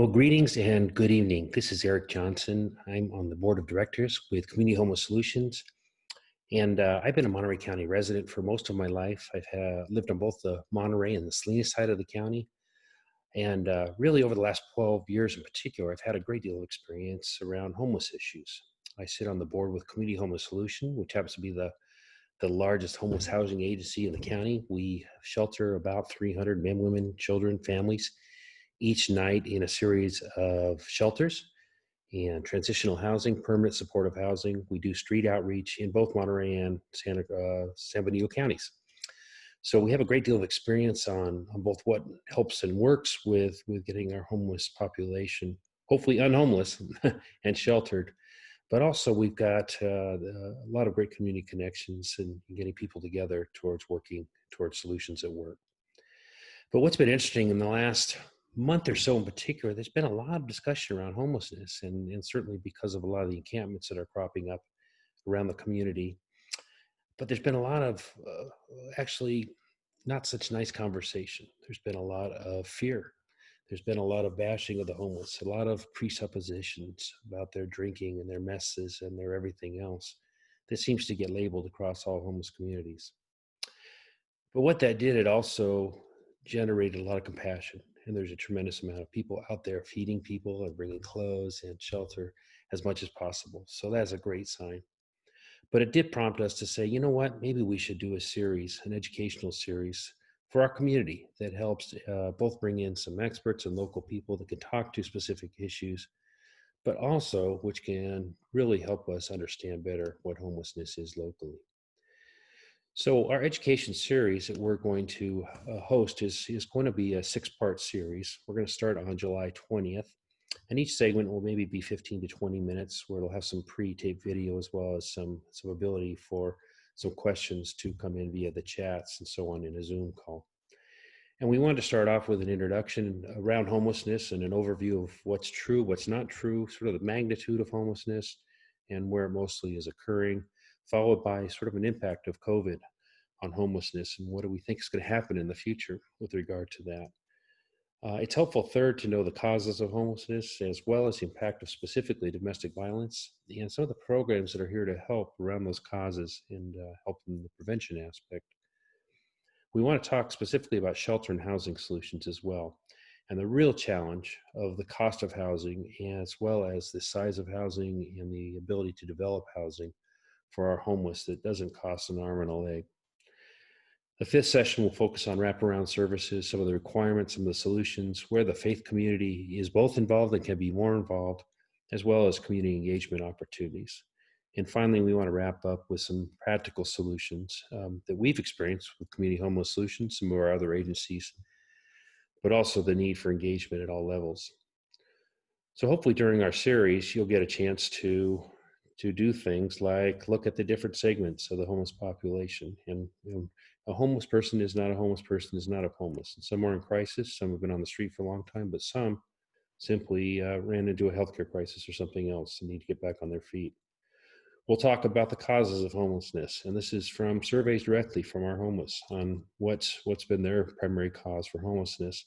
Well, greetings and good evening. This is Eric Johnson. I'm on the board of directors with Community Homeless Solutions, and I've been a Monterey County resident for most of my life. Lived on both the Monterey and the Salinas side of the county, and really over the last 12 years in particular, I've had a great deal of experience around homeless issues. I sit on the board with Community Homeless Solution, which happens to be the largest homeless housing agency in the county. We shelter about 300 men, women, children, families each night in a series of shelters and transitional housing, permanent supportive housing. We do street outreach in both Monterey and San Benito counties. So we have a great deal of experience on both what helps and works with getting our homeless population, hopefully unhomeless and sheltered. But also we've got a lot of great community connections and getting people together towards working towards solutions at work. But what's been interesting in the last month or so in particular, there's been a lot of discussion around homelessness, and certainly because of a lot of the encampments that are cropping up around the community. But there's been a lot of actually not such nice conversation. There's been a lot of fear. There's been a lot of bashing of the homeless, a lot of presuppositions about their drinking and their messes and their everything else. That seems to get labeled across all homeless communities. But what that did, it also generated a lot of compassion. And there's a tremendous amount of people out there feeding people and bringing clothes and shelter as much as possible. So that's a great sign. But it did prompt us to say, you know what, maybe we should do a series, an educational series for our community that helps both bring in some experts and local people that can talk to specific issues, but also which can really help us understand better what homelessness is locally. So our education series that we're going to host is going to be a 6-part series. We're going to start on July 20th, and each segment will maybe be 15 to 20 minutes, where it'll have some pre-taped video as well as some ability for some questions to come in via the chats and so on in a Zoom call. And we wanted to start off with an introduction around homelessness and an overview of what's true, what's not true, sort of the magnitude of homelessness and where it mostly is occurring, followed by sort of an impact of COVID on homelessness and what do we think is going to happen in the future with regard to that. It's helpful, third, to know the causes of homelessness as well as the impact of specifically domestic violence and some of the programs that are here to help around those causes and help in the prevention aspect. We want to talk specifically about shelter and housing solutions as well, and the real challenge of the cost of housing as well as the size of housing and the ability to develop housing for our homeless that doesn't cost an arm and a leg. The 5th session will focus on wraparound services, some of the requirements, some of the solutions, where the faith community is both involved and can be more involved, as well as community engagement opportunities. And finally, we want to wrap up with some practical solutions that we've experienced with Community Homeless Solutions, some of our other agencies, but also the need for engagement at all levels. So hopefully during our series, you'll get a chance to do things like look at the different segments of the homeless population. And a homeless person is not a homeless person is not a homeless. And some are in crisis, some have been on the street for a long time, but some simply ran into a healthcare crisis or something else and need to get back on their feet. We'll talk about the causes of homelessness, and this is from surveys directly from our homeless on what's been their primary cause for homelessness,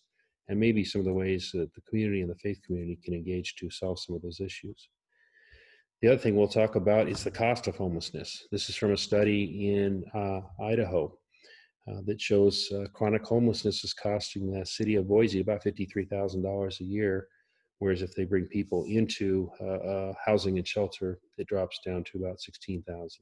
and maybe some of the ways that the community and the faith community can engage to solve some of those issues. The other thing we'll talk about is the cost of homelessness. This is from a study in Idaho that shows chronic homelessness is costing the city of Boise about $53,000 a year, whereas if they bring people into housing and shelter, it drops down to about $16,000.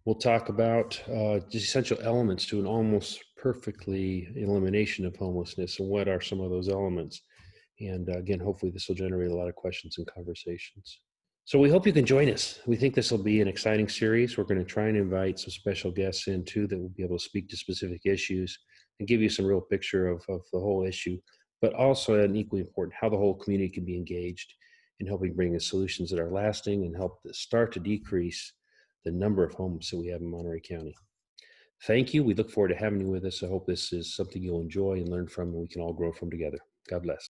We'll talk about the essential elements to an almost perfectly elimination of homelessness and what are some of those elements. And again, hopefully this will generate a lot of questions and conversations. So we hope you can join us. We think this will be an exciting series. We're going to try and invite some special guests in too that will be able to speak to specific issues and give you some real picture of the whole issue, but also, and equally important, how the whole community can be engaged in helping bring in solutions that are lasting and help start to decrease the number of homes that we have in Monterey County. Thank you. We look forward to having you with us. I hope this is something you'll enjoy and learn from, and we can all grow from together. God bless.